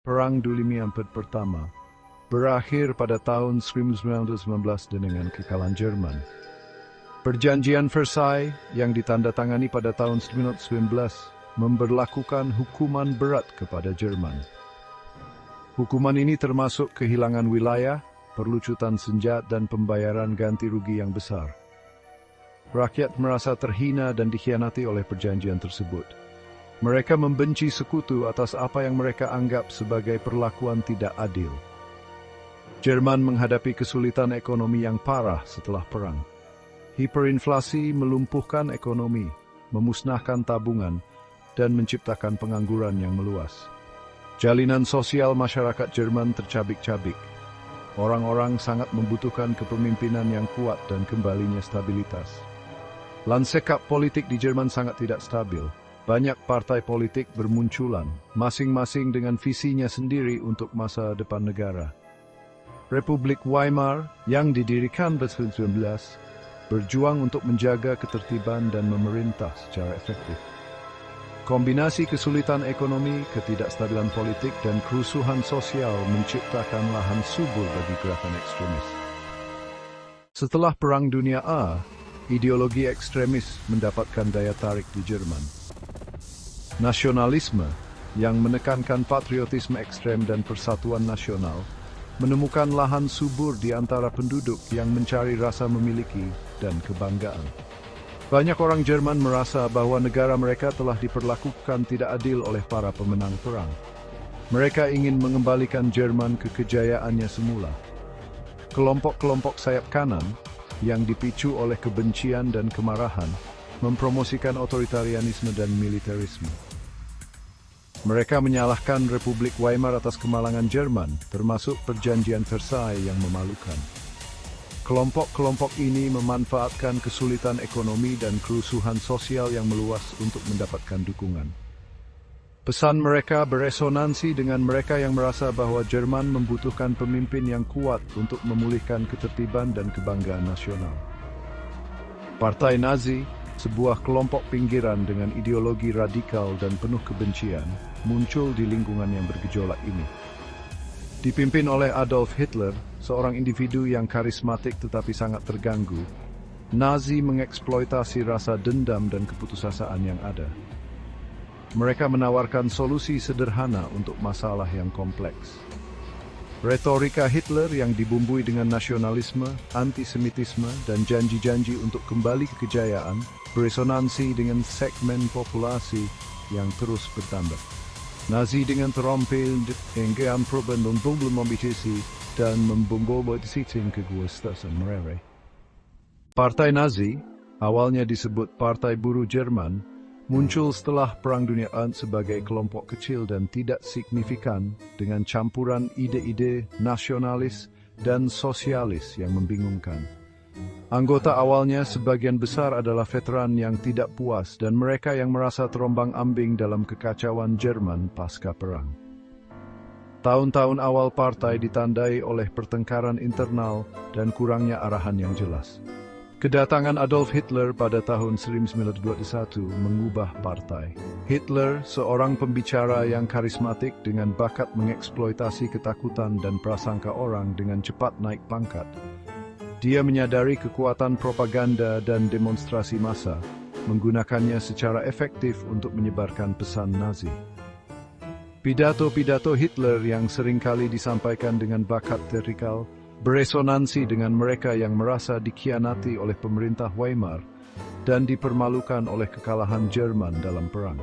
Perang Dunia Pertama berakhir pada tahun 1919 dengan kekalahan Jerman. Perjanjian Versailles yang ditandatangani pada tahun 1919 memberlakukan hukuman berat kepada Jerman. Hukuman ini termasuk kehilangan wilayah, perlucutan senjata dan pembayaran ganti rugi yang besar. Rakyat merasa terhina dan dikhianati oleh perjanjian tersebut. Mereka membenci sekutu atas apa yang mereka anggap sebagai perlakuan tidak adil. Jerman menghadapi kesulitan ekonomi yang parah setelah perang. Hiperinflasi melumpuhkan ekonomi, memusnahkan tabungan, dan menciptakan pengangguran yang meluas. Jalinan sosial masyarakat Jerman tercabik-cabik. Orang-orang sangat membutuhkan kepemimpinan yang kuat dan kembalinya stabilitas. Lanskap politik di Jerman sangat tidak stabil. Banyak partai politik bermunculan, masing-masing dengan visinya sendiri untuk masa depan negara. Republik Weimar yang didirikan pada 1919 berjuang untuk menjaga ketertiban dan memerintah secara efektif. Kombinasi kesulitan ekonomi, ketidakstabilan politik, dan kerusuhan sosial menciptakan lahan subur bagi gerakan ekstremis. Setelah Perang Dunia A, ideologi ekstremis mendapatkan daya tarik di Jerman. Nasionalisme yang menekankan patriotisme ekstrem dan persatuan nasional menemukan lahan subur di antara penduduk yang mencari rasa memiliki dan kebanggaan. Banyak orang Jerman merasa bahwa negara mereka telah diperlakukan tidak adil oleh para pemenang perang. Mereka ingin mengembalikan Jerman ke kejayaannya semula. Kelompok-kelompok sayap kanan yang dipicu oleh kebencian dan kemarahan mempromosikan otoritarianisme dan militerisme. Mereka menyalahkan Republik Weimar atas kemalangan Jerman, termasuk Perjanjian Versailles yang memalukan. Kelompok-kelompok ini memanfaatkan kesulitan ekonomi dan kerusuhan sosial yang meluas untuk mendapatkan dukungan. Pesan mereka beresonansi dengan mereka yang merasa bahwa Jerman membutuhkan pemimpin yang kuat untuk memulihkan ketertiban dan kebanggaan nasional. Partai Nazi, sebuah kelompok pinggiran dengan ideologi radikal dan penuh kebencian, muncul di lingkungan yang bergejolak ini. Dipimpin oleh Adolf Hitler, seorang individu yang karismatik tetapi sangat terganggu, Nazi mengeksploitasi rasa dendam dan keputusasaan yang ada. Mereka menawarkan solusi sederhana untuk masalah yang kompleks. Retorika Hitler yang dibumbui dengan nasionalisme, antisemitisme, dan janji-janji untuk kembali ke kejayaan beresonansi dengan segmen populasi yang terus bertambah. Nazi dengan terampil dengan perubahan dan membitisi dan membombardasi kekuasaan mereka. Partai Nazi, awalnya disebut Partai Buruh Jerman, muncul setelah Perang Dunia I sebagai kelompok kecil dan tidak signifikan dengan campuran ide-ide nasionalis dan sosialis yang membingungkan. Anggota awalnya sebagian besar adalah veteran yang tidak puas dan mereka yang merasa terombang-ambing dalam kekacauan Jerman pasca perang. Tahun-tahun awal partai ditandai oleh pertengkaran internal dan kurangnya arahan yang jelas. Kedatangan Adolf Hitler pada tahun 1921 mengubah partai. Hitler, seorang pembicara yang karismatik dengan bakat mengeksploitasi ketakutan dan prasangka orang dengan cepat naik pangkat. Dia menyadari kekuatan propaganda dan demonstrasi massa, menggunakannya secara efektif untuk menyebarkan pesan Nazi. Pidato-pidato Hitler yang seringkali disampaikan dengan bakat teatrikal beresonansi dengan mereka yang merasa dikhianati oleh pemerintah Weimar dan dipermalukan oleh kekalahan Jerman dalam perang.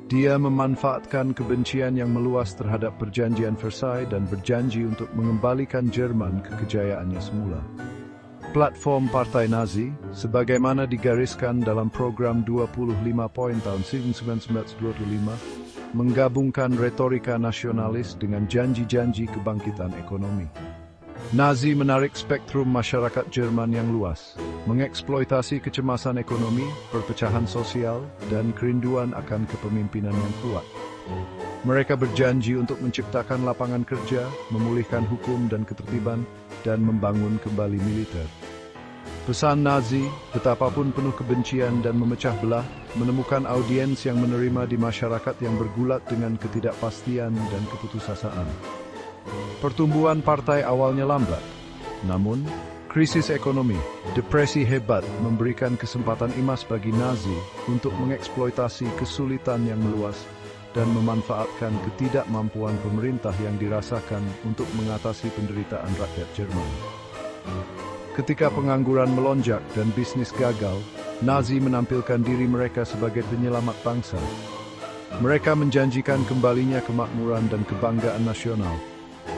Dia memanfaatkan kebencian yang meluas terhadap Perjanjian Versailles dan berjanji untuk mengembalikan Jerman ke kejayaannya semula. Platform Partai Nazi, sebagaimana digariskan dalam program 25 poin tahun 1925, menggabungkan retorika nasionalis dengan janji-janji kebangkitan ekonomi. Nazi menarik spektrum masyarakat Jerman yang luas, mengeksploitasi kecemasan ekonomi, perpecahan sosial, dan kerinduan akan kepemimpinan yang kuat. Mereka berjanji untuk menciptakan lapangan kerja, memulihkan hukum dan ketertiban, dan membangun kembali militer. Pesan Nazi, betapapun penuh kebencian dan memecah belah, menemukan audiens yang menerima di masyarakat yang bergulat dengan ketidakpastian dan keputusasaan. Pertumbuhan partai awalnya lambat, namun krisis ekonomi, depresi hebat memberikan kesempatan emas bagi Nazi untuk mengeksploitasi kesulitan yang meluas dan memanfaatkan ketidakmampuan pemerintah yang dirasakan untuk mengatasi penderitaan rakyat Jerman. Ketika pengangguran melonjak dan bisnis gagal, Nazi menampilkan diri mereka sebagai penyelamat bangsa. Mereka menjanjikan kembalinya kemakmuran dan kebanggaan nasional,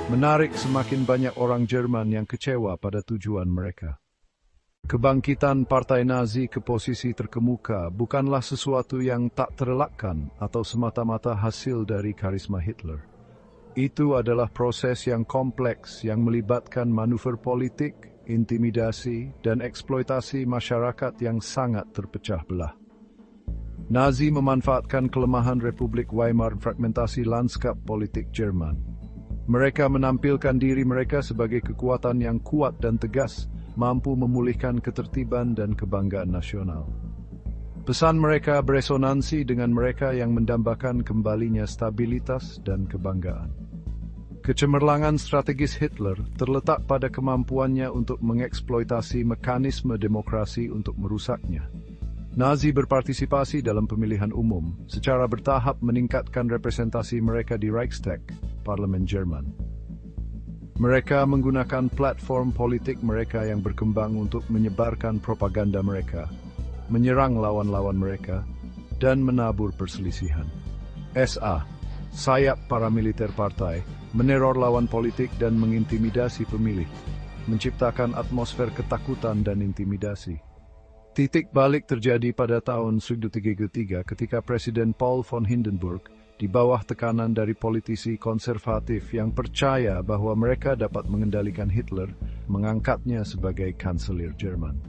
menarik semakin banyak orang Jerman yang kecewa pada tujuan mereka. Kebangkitan Partai Nazi ke posisi terkemuka bukanlah sesuatu yang tak terelakkan atau semata-mata hasil dari karisma Hitler. Itu adalah proses yang kompleks yang melibatkan manuver politik, intimidasi, dan eksploitasi masyarakat yang sangat terpecah belah. Nazi memanfaatkan kelemahan Republik Weimar fragmentasi lanskap politik Jerman. Mereka menampilkan diri mereka sebagai kekuatan yang kuat dan tegas, mampu memulihkan ketertiban dan kebanggaan nasional. Pesan mereka beresonansi dengan mereka yang mendambakan kembalinya stabilitas dan kebanggaan. Kecemerlangan strategis Hitler terletak pada kemampuannya untuk mengeksploitasi mekanisme demokrasi untuk merusaknya. Nazi berpartisipasi dalam pemilihan umum, secara bertahap meningkatkan representasi mereka di Reichstag, Parlemen Jerman. Mereka menggunakan platform politik mereka yang berkembang untuk menyebarkan propaganda mereka, menyerang lawan-lawan mereka, dan menabur perselisihan. SA, sayap paramiliter partai, meneror lawan politik dan mengintimidasi pemilih, menciptakan atmosfer ketakutan dan intimidasi. Titik balik terjadi pada tahun 1933 ketika Presiden Paul von Hindenburg, di bawah tekanan dari politisi konservatif yang percaya bahwa mereka dapat mengendalikan Hitler, mengangkatnya sebagai kanselir Jerman.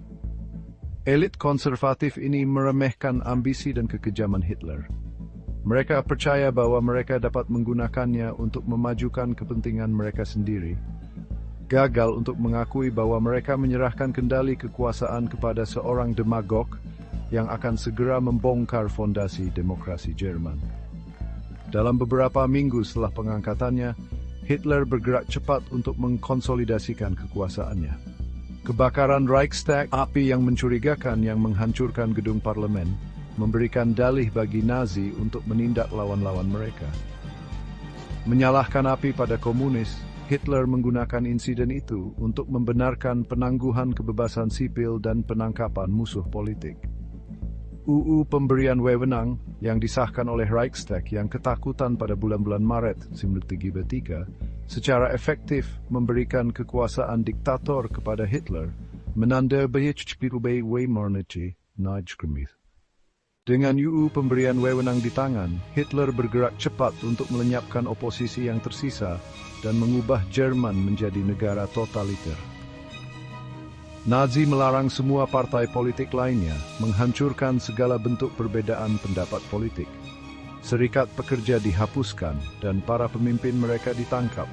Elit konservatif ini meremehkan ambisi dan kekejaman Hitler. Mereka percaya bahwa mereka dapat menggunakannya untuk memajukan kepentingan mereka sendiri. Gagal untuk mengakui bahwa mereka menyerahkan kendali kekuasaan kepada seorang demagog yang akan segera membongkar fondasi demokrasi Jerman. Dalam beberapa minggu setelah pengangkatannya, Hitler bergerak cepat untuk mengkonsolidasikan kekuasaannya. Kebakaran Reichstag, api yang mencurigakan yang menghancurkan gedung parlemen, memberikan dalih bagi Nazi untuk menindak lawan-lawan mereka. Menyalahkan api pada komunis, Hitler menggunakan insiden itu untuk membenarkan penangguhan kebebasan sipil dan penangkapan musuh politik. UU Pemberian Wewenang yang disahkan oleh Reichstag yang ketakutan pada bulan-bulan Maret 1933 secara efektif memberikan kekuasaan diktator kepada Hitler, menanda Beichspielbei Weimarnichi Najgrimith. Dengan UU Pemberian Wewenang di tangan, Hitler bergerak cepat untuk melenyapkan oposisi yang tersisa dan mengubah Jerman menjadi negara totaliter. Nazi melarang semua partai politik lainnya, menghancurkan segala bentuk perbedaan pendapat politik. Serikat pekerja dihapuskan dan para pemimpin mereka ditangkap.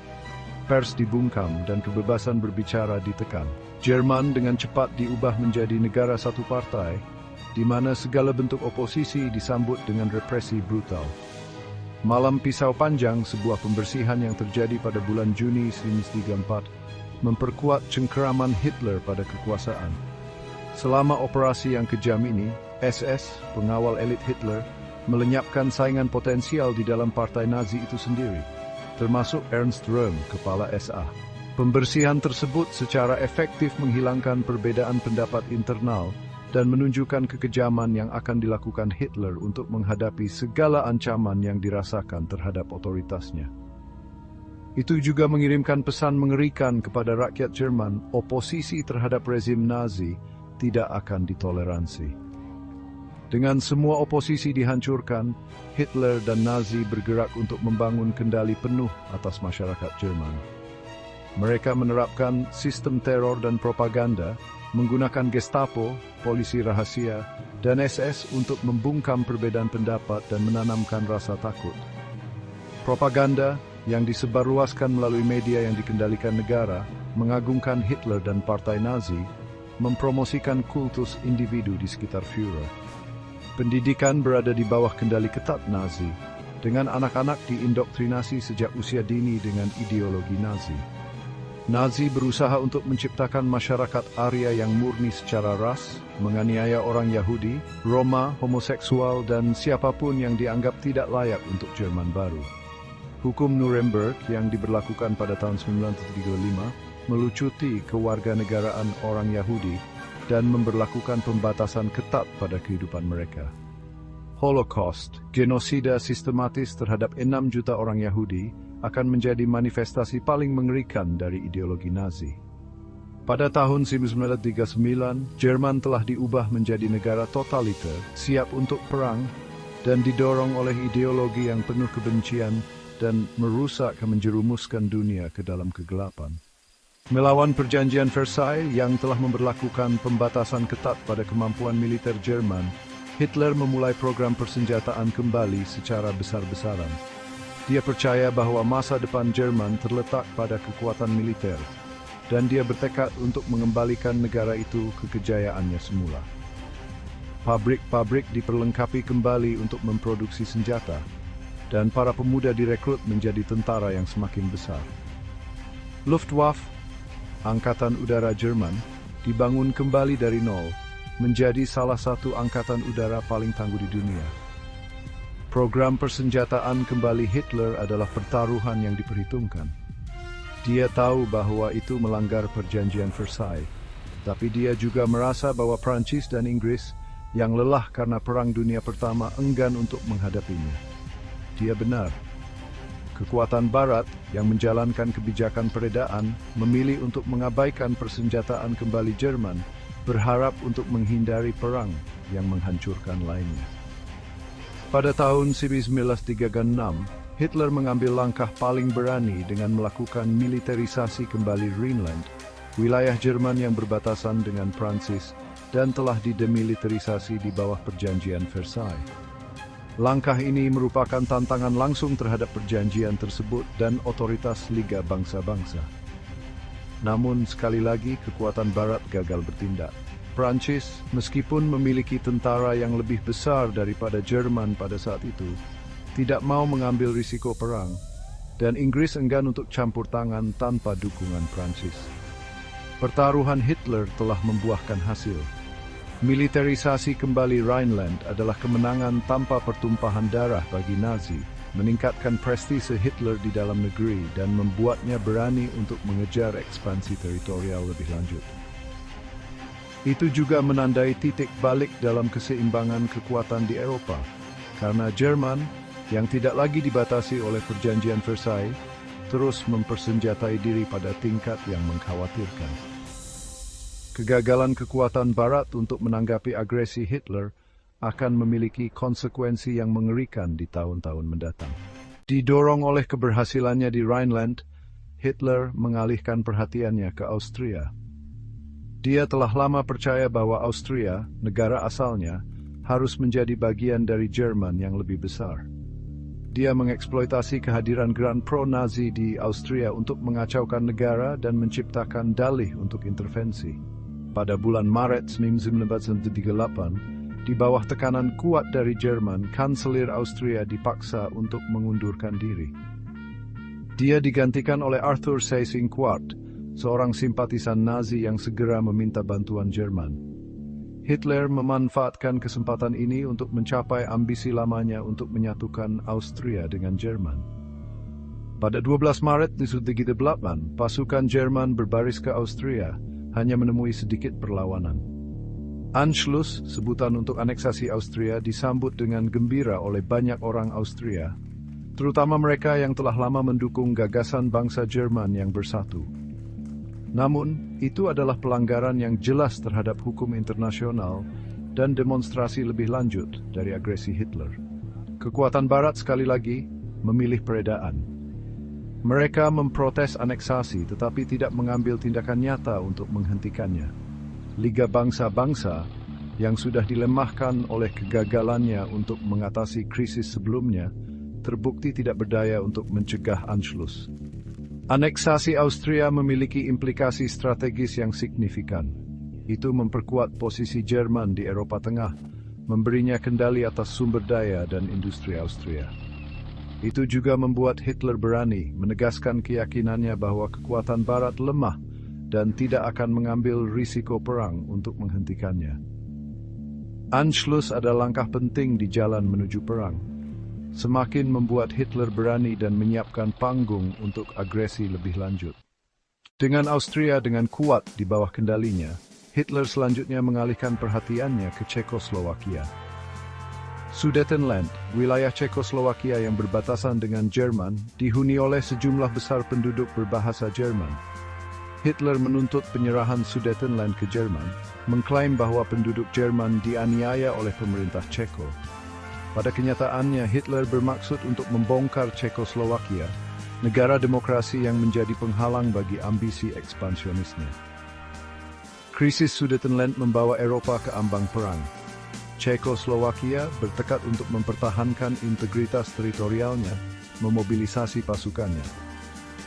Pers dibungkam dan kebebasan berbicara ditekan. Jerman dengan cepat diubah menjadi negara satu partai, di mana segala bentuk oposisi disambut dengan represi brutal. Malam Pisau Panjang, sebuah pembersihan yang terjadi pada bulan Juni 1934, memperkuat cengkeraman Hitler pada kekuasaan. Selama operasi yang kejam ini, SS, pengawal elit Hitler, melenyapkan saingan potensial di dalam partai Nazi itu sendiri, termasuk Ernst Röhm, kepala SA. Pembersihan tersebut secara efektif menghilangkan perbedaan pendapat internal dan menunjukkan kekejaman yang akan dilakukan Hitler untuk menghadapi segala ancaman yang dirasakan terhadap otoritasnya. Itu juga mengirimkan pesan mengerikan kepada rakyat Jerman, oposisi terhadap rezim Nazi tidak akan ditoleransi. Dengan semua oposisi dihancurkan, Hitler dan Nazi bergerak untuk membangun kendali penuh atas masyarakat Jerman. Mereka menerapkan sistem teror dan propaganda, menggunakan Gestapo, polisi rahasia, dan SS untuk membungkam perbedaan pendapat dan menanamkan rasa takut. Propaganda yang disebarluaskan melalui media yang dikendalikan negara, mengagungkan Hitler dan partai Nazi, mempromosikan kultus individu di sekitar Führer. Pendidikan berada di bawah kendali ketat Nazi, dengan anak-anak diindoktrinasi sejak usia dini dengan ideologi Nazi. Nazi berusaha untuk menciptakan masyarakat Arya yang murni secara ras, menganiaya orang Yahudi, Roma, homoseksual, dan siapapun yang dianggap tidak layak untuk Jerman baru. Hukum Nuremberg yang diberlakukan pada tahun 1935 melucuti kewarganegaraan orang Yahudi dan memberlakukan pembatasan ketat pada kehidupan mereka. Holocaust, genosida sistematis terhadap 6 juta orang Yahudi, akan menjadi manifestasi paling mengerikan dari ideologi Nazi. Pada tahun 1939, Jerman telah diubah menjadi negara totaliter, siap untuk perang, dan didorong oleh ideologi yang penuh kebencian dan merusak menjerumuskan dunia ke dalam kegelapan. Melawan Perjanjian Versailles yang telah memberlakukan pembatasan ketat pada kemampuan militer Jerman, Hitler memulai program persenjataan kembali secara besar-besaran. Dia percaya bahwa masa depan Jerman terletak pada kekuatan militer, dan dia bertekad untuk mengembalikan negara itu ke kejayaannya semula. Pabrik-pabrik diperlengkapi kembali untuk memproduksi senjata, dan para pemuda direkrut menjadi tentara yang semakin besar. Luftwaffe, Angkatan Udara Jerman, dibangun kembali dari nol, menjadi salah satu angkatan udara paling tangguh di dunia. Program persenjataan kembali Hitler adalah pertaruhan yang diperhitungkan. Dia tahu bahwa itu melanggar Perjanjian Versailles, tapi dia juga merasa bahwa Prancis dan Inggris yang lelah karena Perang Dunia Pertama enggan untuk menghadapinya. Dia benar. Kekuatan Barat yang menjalankan kebijakan peredaan memilih untuk mengabaikan persenjataan kembali Jerman, berharap untuk menghindari perang yang menghancurkan lainnya. Pada tahun 1936, Hitler mengambil langkah paling berani dengan melakukan militerisasi kembali Rhineland, wilayah Jerman yang berbatasan dengan Prancis dan telah didemilitarisasi di bawah Perjanjian Versailles. Langkah ini merupakan tantangan langsung terhadap perjanjian tersebut dan otoritas Liga Bangsa-Bangsa. Namun sekali lagi kekuatan Barat gagal bertindak. Prancis, meskipun memiliki tentara yang lebih besar daripada Jerman pada saat itu, tidak mau mengambil risiko perang, dan Inggris enggan untuk campur tangan tanpa dukungan Prancis. Pertaruhan Hitler telah membuahkan hasil. Militerisasi kembali Rhineland adalah kemenangan tanpa pertumpahan darah bagi Nazi, meningkatkan prestise Hitler di dalam negeri dan membuatnya berani untuk mengejar ekspansi teritorial lebih lanjut. Itu juga menandai titik balik dalam keseimbangan kekuatan di Eropa, karena Jerman, yang tidak lagi dibatasi oleh Perjanjian Versailles, terus mempersenjatai diri pada tingkat yang mengkhawatirkan. Kegagalan kekuatan Barat untuk menanggapi agresi Hitler akan memiliki konsekuensi yang mengerikan di tahun-tahun mendatang. Didorong oleh keberhasilannya di Rhineland, Hitler mengalihkan perhatiannya ke Austria. Dia telah lama percaya bahwa Austria, negara asalnya, harus menjadi bagian dari Jerman yang lebih besar. Dia mengeksploitasi kehadiran Grand Pro-Nazi di Austria untuk mengacaukan negara dan menciptakan dalih untuk intervensi. Pada bulan Maret 1938, di bawah tekanan kuat dari Jerman, Kanselir Austria dipaksa untuk mengundurkan diri. Dia digantikan oleh Arthur Seyss-Inquart, seorang simpatisan Nazi yang segera meminta bantuan Jerman. Hitler memanfaatkan kesempatan ini untuk mencapai ambisi lamanya untuk menyatukan Austria dengan Jerman. Pada 12 Maret 1938, pasukan Jerman berbaris ke Austria, hanya menemui sedikit perlawanan. Anschluss, sebutan untuk aneksasi Austria, disambut dengan gembira oleh banyak orang Austria, terutama mereka yang telah lama mendukung gagasan bangsa Jerman yang bersatu. Namun, itu adalah pelanggaran yang jelas terhadap hukum internasional dan demonstrasi lebih lanjut dari agresi Hitler. Kekuatan Barat sekali lagi memilih peredaan. Mereka memprotes aneksasi tetapi tidak mengambil tindakan nyata untuk menghentikannya. Liga Bangsa-Bangsa yang sudah dilemahkan oleh kegagalannya untuk mengatasi krisis sebelumnya terbukti tidak berdaya untuk mencegah Anschluss. Aneksasi Austria memiliki implikasi strategis yang signifikan. Itu memperkuat posisi Jerman di Eropa Tengah, memberinya kendali atas sumber daya dan industri Austria. Itu juga membuat Hitler berani menegaskan keyakinannya bahwa kekuatan Barat lemah dan tidak akan mengambil risiko perang untuk menghentikannya. Anschluss ada langkah penting di jalan menuju perang. Semakin membuat Hitler berani dan menyiapkan panggung untuk agresi lebih lanjut. Dengan Austria dengan kuat di bawah kendalinya, Hitler selanjutnya mengalihkan perhatiannya ke Cekoslowakia. Sudetenland, wilayah Cekoslowakia yang berbatasan dengan Jerman, dihuni oleh sejumlah besar penduduk berbahasa Jerman. Hitler menuntut penyerahan Sudetenland ke Jerman, mengklaim bahwa penduduk Jerman dianiaya oleh pemerintah Ceko. Pada kenyataannya, Hitler bermaksud untuk membongkar Cekoslowakia, negara demokrasi yang menjadi penghalang bagi ambisi ekspansionisnya. Krisis Sudetenland membawa Eropa ke ambang perang. Cekoslowakia bertekad untuk mempertahankan integritas teritorialnya, memobilisasi pasukannya.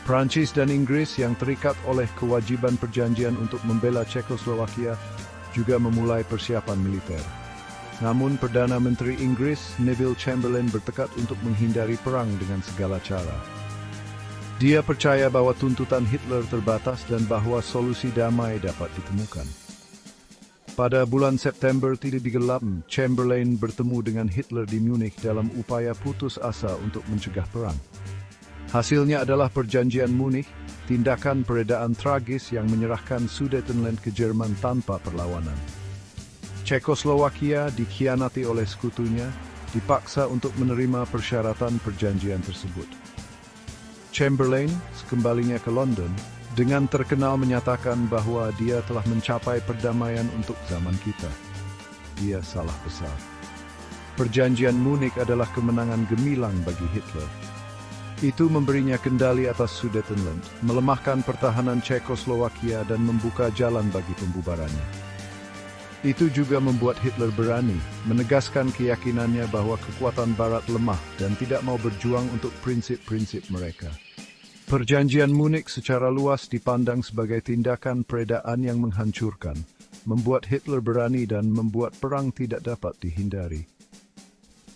Prancis dan Inggris yang terikat oleh kewajiban perjanjian untuk membela Cekoslowakia juga memulai persiapan militer. Namun Perdana Menteri Inggris Neville Chamberlain bertekad untuk menghindari perang dengan segala cara. Dia percaya bahwa tuntutan Hitler terbatas dan bahwa solusi damai dapat ditemukan. Pada bulan September 1938, Chamberlain bertemu dengan Hitler di Munich dalam upaya putus asa untuk mencegah perang. Hasilnya adalah Perjanjian Munich, tindakan peredaan tragis yang menyerahkan Sudetenland ke Jerman tanpa perlawanan. Cekoslowakia dikhianati oleh sekutunya, dipaksa untuk menerima persyaratan perjanjian tersebut. Chamberlain, sekembalinya ke London, dengan terkenal menyatakan bahwa dia telah mencapai perdamaian untuk zaman kita. Dia salah besar. Perjanjian Munich adalah kemenangan gemilang bagi Hitler. Itu memberinya kendali atas Sudetenland, melemahkan pertahanan Cekoslowakia dan membuka jalan bagi pembubarannya. Itu juga membuat Hitler berani menegaskan keyakinannya bahwa kekuatan Barat lemah dan tidak mau berjuang untuk prinsip-prinsip mereka. Perjanjian Munich secara luas dipandang sebagai tindakan peredaan yang menghancurkan, membuat Hitler berani dan membuat perang tidak dapat dihindari.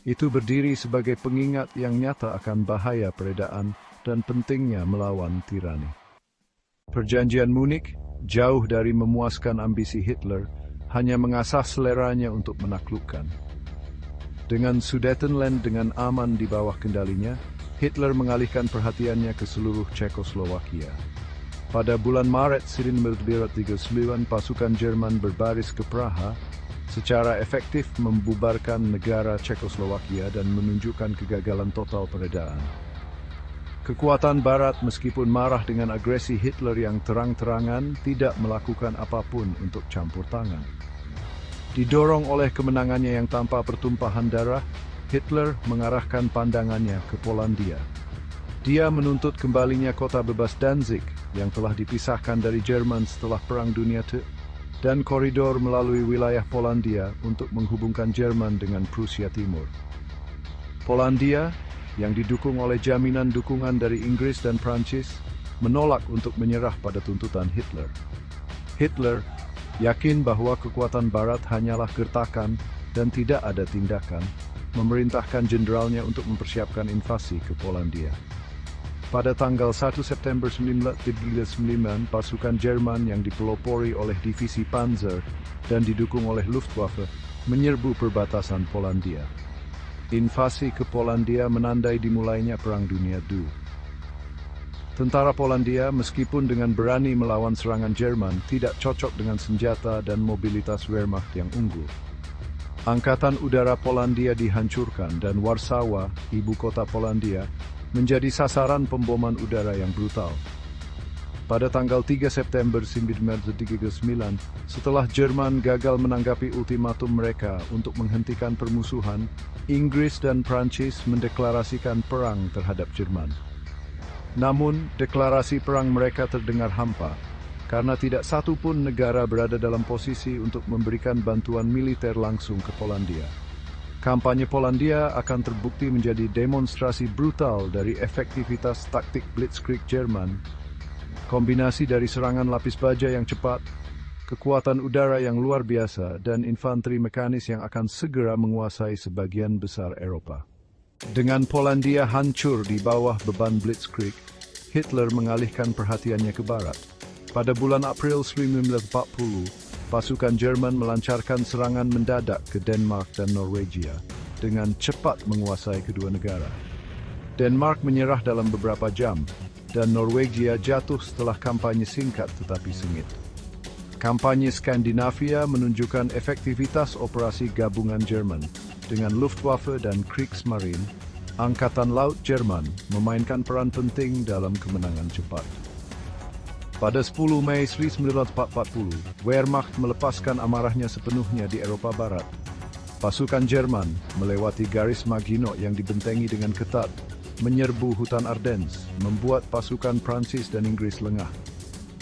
Itu berdiri sebagai pengingat yang nyata akan bahaya peredaan dan pentingnya melawan tirani. Perjanjian Munich, jauh dari memuaskan ambisi Hitler, hanya mengasah seleranya untuk menaklukkan. Dengan Sudetenland dengan aman di bawah kendalinya, Hitler mengalihkan perhatiannya ke seluruh Cekoslowakia. Pada bulan Maret 1939, pasukan Jerman berbaris ke Praha, secara efektif membubarkan negara Cekoslowakia dan menunjukkan kegagalan total peredaan. Kekuatan Barat meskipun marah dengan agresi Hitler yang terang-terangan tidak melakukan apapun untuk campur tangan. Didorong oleh kemenangannya yang tanpa pertumpahan darah, Hitler mengarahkan pandangannya ke Polandia. Dia menuntut kembalinya kota bebas Danzig yang telah dipisahkan dari Jerman setelah Perang Dunia II, dan koridor melalui wilayah Polandia untuk menghubungkan Jerman dengan Prusia Timur. Polandia, yang didukung oleh jaminan dukungan dari Inggris dan Prancis, menolak untuk menyerah pada tuntutan Hitler. Hitler yakin bahwa kekuatan Barat hanyalah gertakan dan tidak ada tindakan, memerintahkan jenderalnya untuk mempersiapkan invasi ke Polandia. Pada tanggal 1 September 1939, pasukan Jerman yang dipelopori oleh divisi Panzer dan didukung oleh Luftwaffe menyerbu perbatasan Polandia. Invasi ke Polandia menandai dimulainya Perang Dunia II. Tentara Polandia, meskipun dengan berani melawan serangan Jerman, tidak cocok dengan senjata dan mobilitas Wehrmacht yang unggul. Angkatan udara Polandia dihancurkan dan Warsawa, ibu kota Polandia, menjadi sasaran pemboman udara yang brutal. Pada tanggal 3 September 1939, setelah Jerman gagal menanggapi ultimatum mereka untuk menghentikan permusuhan, Inggris dan Prancis mendeklarasikan perang terhadap Jerman. Namun, deklarasi perang mereka terdengar hampa, karena tidak satu pun negara berada dalam posisi untuk memberikan bantuan militer langsung ke Polandia. Kampanye Polandia akan terbukti menjadi demonstrasi brutal dari efektivitas taktik Blitzkrieg Jerman, kombinasi dari serangan lapis baja yang cepat, kekuatan udara yang luar biasa, dan infanteri mekanis yang akan segera menguasai sebagian besar Eropa. Dengan Polandia hancur di bawah beban Blitzkrieg, Hitler mengalihkan perhatiannya ke barat. Pada bulan April 1940, pasukan Jerman melancarkan serangan mendadak ke Denmark dan Norwegia dengan cepat menguasai kedua negara. Denmark menyerah dalam beberapa jam, dan Norwegia jatuh setelah kampanye singkat tetapi sengit. Kampanye Skandinavia menunjukkan efektivitas operasi gabungan Jerman dengan Luftwaffe dan Kriegsmarine. Angkatan Laut Jerman memainkan peran penting dalam kemenangan cepat. Pada 10 Mei 1940, Wehrmacht melepaskan amarahnya sepenuhnya di Eropa Barat. Pasukan Jerman melewati garis Maginot yang dibentengi dengan ketat, menyerbu hutan Ardennes, membuat pasukan Prancis dan Inggris lengah.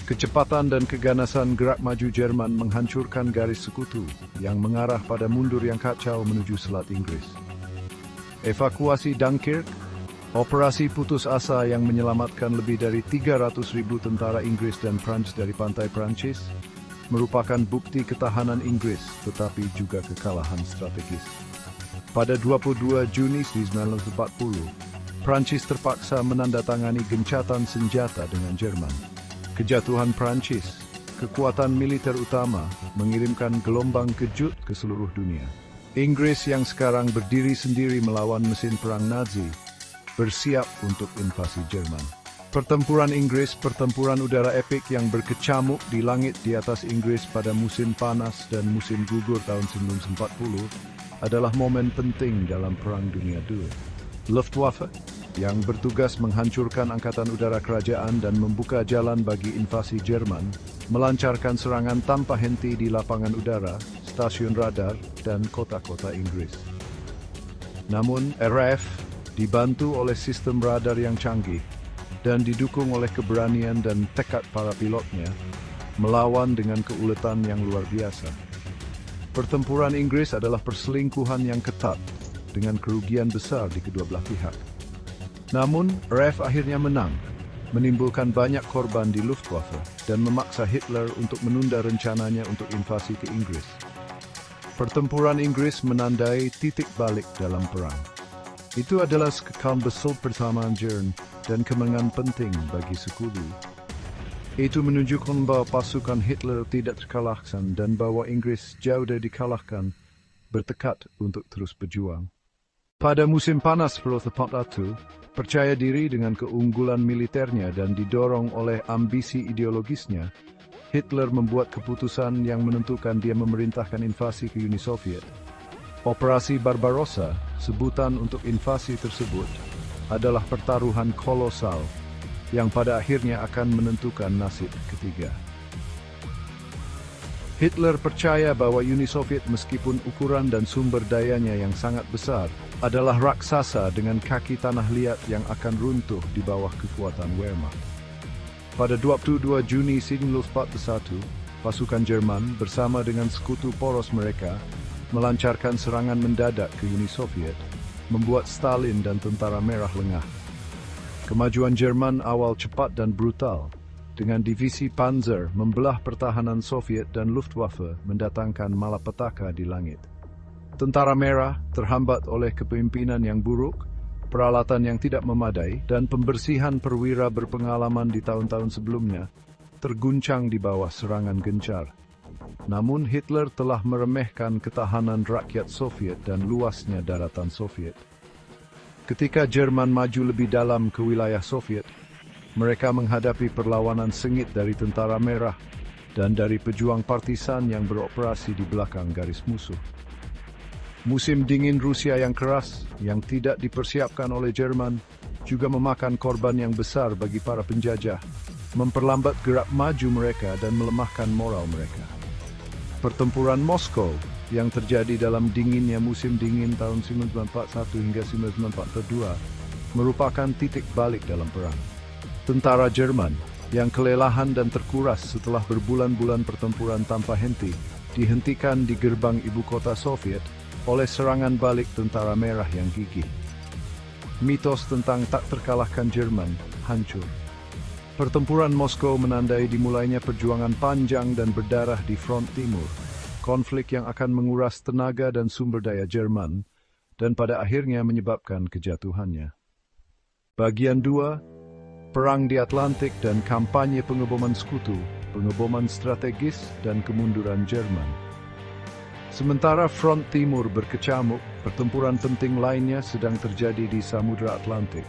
Kecepatan dan keganasan gerak maju Jerman menghancurkan garis sekutu yang mengarah pada mundur yang kacau menuju Selat Inggris. Evakuasi Dunkirk, operasi putus asa yang menyelamatkan lebih dari 300.000 tentara Inggris dan Prancis dari pantai Prancis, merupakan bukti ketahanan Inggris tetapi juga kekalahan strategis. Pada 22 Juni 1940, Prancis terpaksa menandatangani gencatan senjata dengan Jerman. Kejatuhan Prancis, kekuatan militer utama, mengirimkan gelombang kejut ke seluruh dunia. Inggris yang sekarang berdiri sendiri melawan mesin perang Nazi, bersiap untuk invasi Jerman. Pertempuran Inggris, pertempuran udara epik yang berkecamuk di langit di atas Inggris pada musim panas dan musim gugur tahun 1940, adalah momen penting dalam Perang Dunia II. Luftwaffe, yang bertugas menghancurkan angkatan udara kerajaan dan membuka jalan bagi invasi Jerman, melancarkan serangan tanpa henti di lapangan udara, stasiun radar, dan kota-kota Inggris. Namun, RAF dibantu oleh sistem radar yang canggih dan didukung oleh keberanian dan tekad para pilotnya, melawan dengan keuletan yang luar biasa. Pertempuran Inggris adalah perselingkuhan yang ketat dengan kerugian besar di kedua belah pihak. Namun, RAF akhirnya menang, menimbulkan banyak korban di Luftwaffe dan memaksa Hitler untuk menunda rencananya untuk invasi ke Inggris. Pertempuran Inggris menandai titik balik dalam perang. Itu adalah kekal besar persamaan Jerman dan kemenangan penting bagi sekutu. Itu menunjukkan bahwa pasukan Hitler tidak terkalahkan dan bahwa Inggris jauh dari dikalahkan, bertekad untuk terus berjuang. Pada musim panas Perang 1941, percaya diri dengan keunggulan militernya dan didorong oleh ambisi ideologisnya, Hitler membuat keputusan yang menentukan dia memerintahkan invasi ke Uni Soviet. Operasi Barbarossa, sebutan untuk invasi tersebut, adalah pertaruhan kolosal yang pada akhirnya akan menentukan nasib ketiga. Hitler percaya bahwa Uni Soviet meskipun ukuran dan sumber dayanya yang sangat besar, adalah raksasa dengan kaki tanah liat yang akan runtuh di bawah kekuatan Wehrmacht. Pada 22 Juni 1941, pasukan Jerman bersama dengan sekutu poros mereka melancarkan serangan mendadak ke Uni Soviet, membuat Stalin dan Tentara Merah lengah. Kemajuan Jerman awal cepat dan brutal, dengan divisi Panzer membelah pertahanan Soviet dan Luftwaffe mendatangkan malapetaka di langit. Tentara Merah terhambat oleh kepemimpinan yang buruk, peralatan yang tidak memadai, dan pembersihan perwira berpengalaman di tahun-tahun sebelumnya, terguncang di bawah serangan gencar. Namun Hitler telah meremehkan ketahanan rakyat Soviet dan luasnya daratan Soviet. Ketika Jerman maju lebih dalam ke wilayah Soviet, mereka menghadapi perlawanan sengit dari Tentara Merah dan dari pejuang partisan yang beroperasi di belakang garis musuh. Musim dingin Rusia yang keras, yang tidak dipersiapkan oleh Jerman, juga memakan korban yang besar bagi para penjajah, memperlambat gerak maju mereka dan melemahkan moral mereka. Pertempuran Moskow yang terjadi dalam dinginnya musim dingin tahun 1941 hingga 1942 merupakan titik balik dalam perang. Tentara Jerman yang kelelahan dan terkuras setelah berbulan-bulan pertempuran tanpa henti dihentikan di gerbang ibu kota Soviet oleh serangan balik Tentara Merah yang gigih. Mitos tentang tak terkalahkan Jerman hancur. Pertempuran Moskow menandai dimulainya perjuangan panjang dan berdarah di front timur, konflik yang akan menguras tenaga dan sumber daya Jerman, dan pada akhirnya menyebabkan kejatuhannya. Bagian 2, Perang di Atlantik dan kampanye pengeboman sekutu, pengeboman strategis, dan kemunduran Jerman. Sementara front timur berkecamuk, pertempuran penting lainnya sedang terjadi di Samudra Atlantik.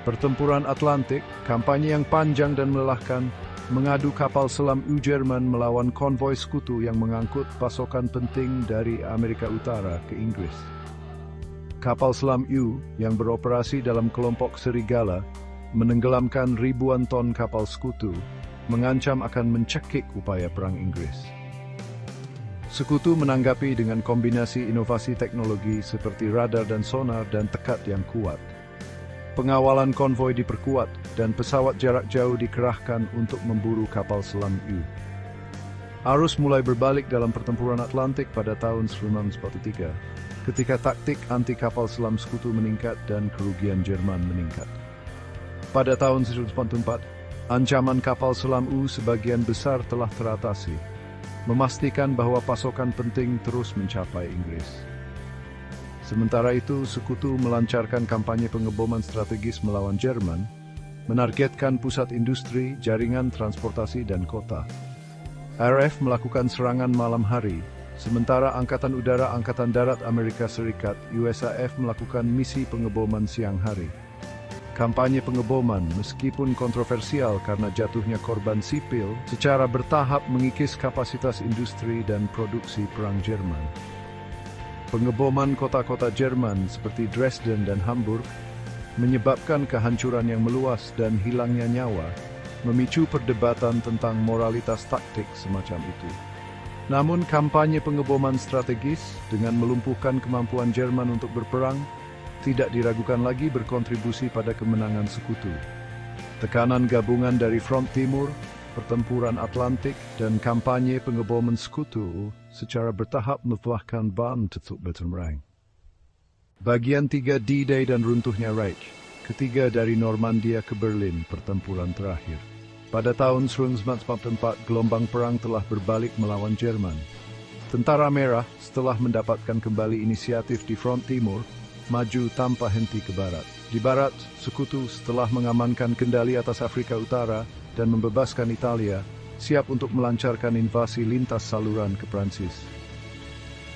Pertempuran Atlantik, kampanye yang panjang dan melelahkan, mengadu kapal selam U Jerman melawan konvoi sekutu yang mengangkut pasokan penting dari Amerika Utara ke Inggris. Kapal selam U yang beroperasi dalam kelompok serigala menenggelamkan ribuan ton kapal sekutu, mengancam akan mencekik upaya perang Inggris. Sekutu menanggapi dengan kombinasi inovasi teknologi seperti radar dan sonar dan tekad yang kuat. Pengawalan konvoi diperkuat dan pesawat jarak jauh dikerahkan untuk memburu kapal selam U. Arus mulai berbalik dalam pertempuran Atlantik pada tahun 1943, ketika taktik anti kapal selam sekutu meningkat dan kerugian Jerman meningkat. Pada tahun 1944, ancaman kapal selam U sebagian besar telah teratasi, memastikan bahwa pasokan penting terus mencapai Inggris. Sementara itu, Sekutu melancarkan kampanye pengeboman strategis melawan Jerman, menargetkan pusat industri, jaringan transportasi, dan kota. RAF melakukan serangan malam hari, sementara Angkatan Udara Angkatan Darat Amerika Serikat USAF melakukan misi pengeboman siang hari. Kampanye pengeboman, meskipun kontroversial karena jatuhnya korban sipil, secara bertahap mengikis kapasitas industri dan produksi perang Jerman. Pengeboman kota-kota Jerman seperti Dresden dan Hamburg menyebabkan kehancuran yang meluas dan hilangnya nyawa, memicu perdebatan tentang moralitas taktik semacam itu. Namun kampanye pengeboman strategis dengan melumpuhkan kemampuan Jerman untuk berperang tidak diragukan lagi berkontribusi pada kemenangan Sekutu. Tekanan gabungan dari Front Timur, pertempuran Atlantik, dan kampanye pengeboman Sekutu secara bertahap membuahkan ban tutup berterang. Bagian 3 D-Day dan runtuhnya Reich, ketiga dari Normandia ke Berlin, pertempuran terakhir. Pada tahun 1944, gelombang perang telah berbalik melawan Jerman. Tentara Merah, setelah mendapatkan kembali inisiatif di Front Timur, maju tanpa henti ke barat. Di barat, Sekutu setelah mengamankan kendali atas Afrika Utara dan membebaskan Italia, siap untuk melancarkan invasi lintas saluran ke Prancis.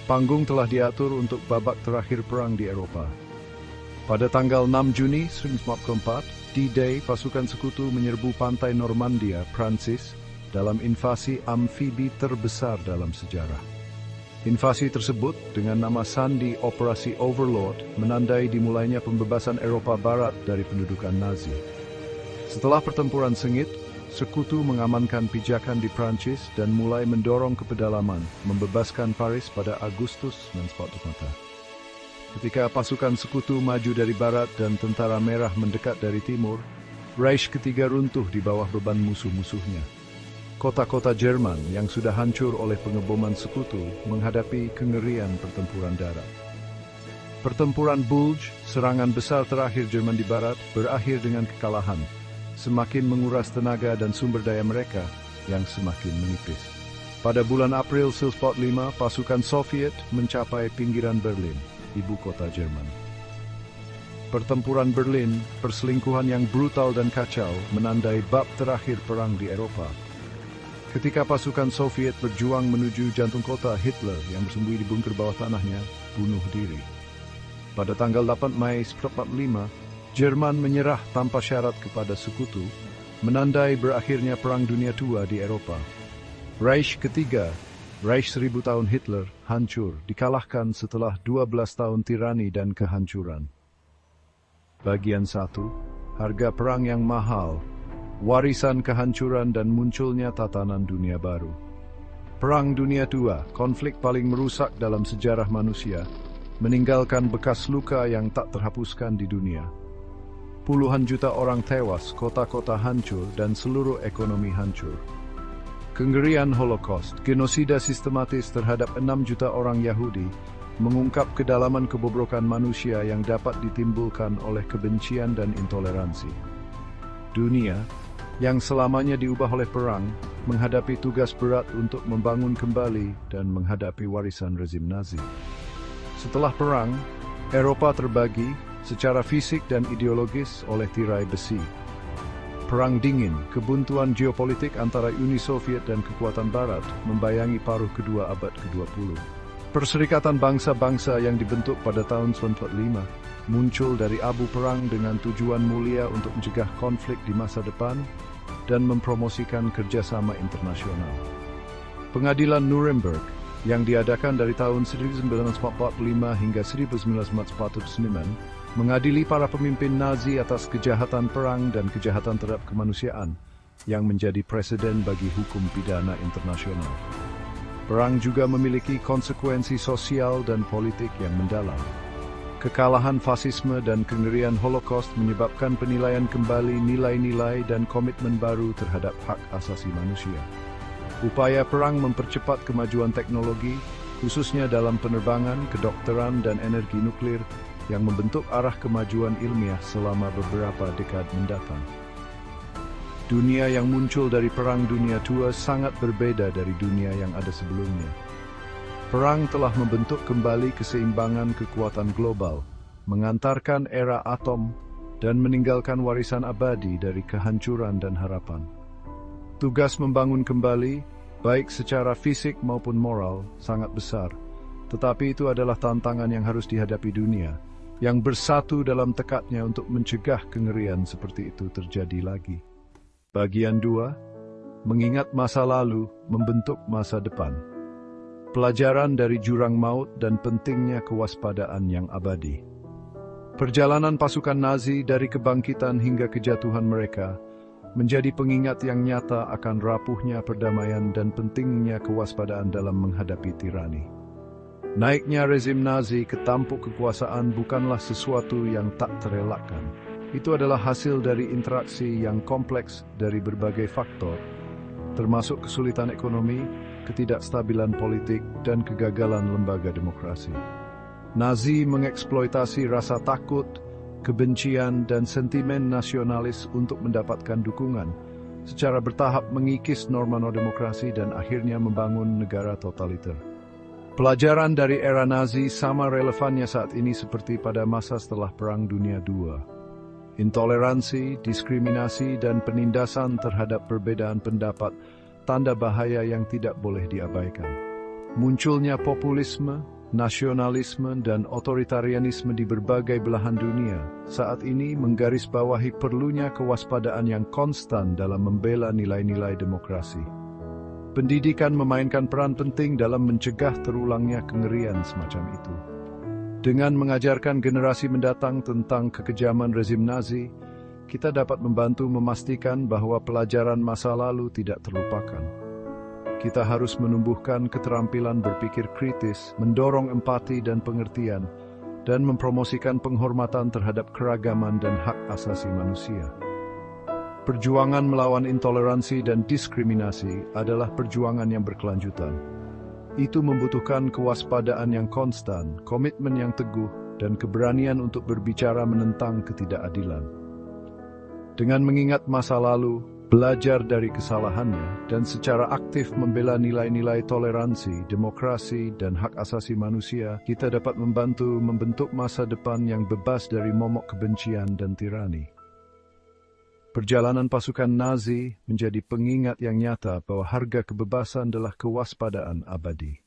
Panggung telah diatur untuk babak terakhir perang di Eropa. Pada tanggal 6 Juni 1944, D-Day, pasukan Sekutu menyerbu pantai Normandia, Prancis, dalam invasi amfibi terbesar dalam sejarah. Invasi tersebut dengan nama sandi Operasi Overlord menandai dimulainya pembebasan Eropa Barat dari pendudukan Nazi. Setelah pertempuran sengit, Sekutu mengamankan pijakan di Prancis dan mulai mendorong ke pedalaman, membebaskan Paris pada Agustus 1944. Ketika pasukan Sekutu maju dari barat dan tentara merah mendekat dari timur, Reich ketiga runtuh di bawah beban musuh-musuhnya. Kota-kota Jerman yang sudah hancur oleh pengeboman Sekutu menghadapi kengerian pertempuran darat. Pertempuran Bulge, serangan besar terakhir Jerman di barat, berakhir dengan kekalahan, semakin menguras tenaga dan sumber daya mereka yang semakin menipis. Pada bulan April 1945, pasukan Soviet mencapai pinggiran Berlin, ibu kota Jerman. Pertempuran Berlin, perselingkuhan yang brutal dan kacau, menandai bab terakhir perang di Eropa. Ketika pasukan Soviet berjuang menuju jantung kota, Hitler yang bersembunyi di bunker bawah tanahnya bunuh diri. Pada tanggal 8 Mei 1945, Jerman menyerah tanpa syarat kepada Sekutu, menandai berakhirnya Perang Dunia II di Eropa. Reich ketiga, Reich 1000 tahun Hitler, hancur, dikalahkan setelah 12 tahun tirani dan kehancuran. Bagian 1, harga perang yang mahal, warisan kehancuran dan munculnya tatanan dunia baru. Perang Dunia II, konflik paling merusak dalam sejarah manusia, meninggalkan bekas luka yang tak terhapuskan di dunia. Puluhan juta orang tewas, kota-kota hancur, dan seluruh ekonomi hancur. Kengerian Holocaust, genosida sistematis terhadap 6 juta orang Yahudi, mengungkap kedalaman kebobrokan manusia yang dapat ditimbulkan oleh kebencian dan intoleransi. Dunia, yang selamanya diubah oleh perang, menghadapi tugas berat untuk membangun kembali dan menghadapi warisan rezim Nazi. Setelah perang, Eropa terbagi secara fisik dan ideologis oleh tirai besi. Perang dingin, kebuntuan geopolitik antara Uni Soviet dan kekuatan Barat membayangi paruh kedua abad ke-20. Perserikatan bangsa-bangsa yang dibentuk pada tahun 1945 muncul dari abu perang dengan tujuan mulia untuk mencegah konflik di masa depan dan mempromosikan kerjasama internasional. Pengadilan Nuremberg yang diadakan dari tahun 1945 hingga 1949 mengadili para pemimpin Nazi atas kejahatan perang dan kejahatan terhadap kemanusiaan yang menjadi preseden bagi hukum pidana internasional. Perang juga memiliki konsekuensi sosial dan politik yang mendalam. Kekalahan fasisme dan kengerian Holocaust menyebabkan penilaian kembali nilai-nilai dan komitmen baru terhadap hak asasi manusia. Upaya perang mempercepat kemajuan teknologi, khususnya dalam penerbangan, kedokteran, dan energi nuklir, yang membentuk arah kemajuan ilmiah selama beberapa dekade mendatang. Dunia yang muncul dari Perang Dunia II sangat berbeda dari dunia yang ada sebelumnya. Perang telah membentuk kembali keseimbangan kekuatan global, mengantarkan era atom, dan meninggalkan warisan abadi dari kehancuran dan harapan. Tugas membangun kembali, baik secara fisik maupun moral, sangat besar. Tetapi itu adalah tantangan yang harus dihadapi dunia, yang bersatu dalam tekadnya untuk mencegah kengerian seperti itu terjadi lagi. Bagian 2, mengingat masa lalu, membentuk masa depan. Pelajaran dari jurang maut dan pentingnya kewaspadaan yang abadi. Perjalanan pasukan Nazi dari kebangkitan hingga kejatuhan mereka menjadi pengingat yang nyata akan rapuhnya perdamaian dan pentingnya kewaspadaan dalam menghadapi tirani. Naiknya rezim Nazi ke tampuk kekuasaan bukanlah sesuatu yang tak terelakkan. Itu adalah hasil dari interaksi yang kompleks dari berbagai faktor, termasuk kesulitan ekonomi, ketidakstabilan politik, dan kegagalan lembaga demokrasi. Nazi mengeksploitasi rasa takut, kebencian, dan sentimen nasionalis untuk mendapatkan dukungan, secara bertahap mengikis norma-norma demokrasi dan akhirnya membangun negara totaliter. Pelajaran dari era Nazi sama relevannya saat ini seperti pada masa setelah Perang Dunia II. Intoleransi, diskriminasi, dan penindasan terhadap perbedaan pendapat tanda bahaya yang tidak boleh diabaikan. Munculnya populisme, nasionalisme, dan otoritarianisme di berbagai belahan dunia saat ini menggarisbawahi perlunya kewaspadaan yang konstan dalam membela nilai-nilai demokrasi. Pendidikan memainkan peran penting dalam mencegah terulangnya kengerian semacam itu. Dengan mengajarkan generasi mendatang tentang kekejaman rezim Nazi, kita dapat membantu memastikan bahwa pelajaran masa lalu tidak terlupakan. Kita harus menumbuhkan keterampilan berpikir kritis, mendorong empati dan pengertian, dan mempromosikan penghormatan terhadap keragaman dan hak asasi manusia. Perjuangan melawan intoleransi dan diskriminasi adalah perjuangan yang berkelanjutan. Itu membutuhkan kewaspadaan yang konstan, komitmen yang teguh, dan keberanian untuk berbicara menentang ketidakadilan. Dengan mengingat masa lalu, belajar dari kesalahannya, dan secara aktif membela nilai-nilai toleransi, demokrasi, dan hak asasi manusia, kita dapat membantu membentuk masa depan yang bebas dari momok kebencian dan tirani. Perjalanan pasukan Nazi menjadi pengingat yang nyata bahwa harga kebebasan adalah kewaspadaan abadi.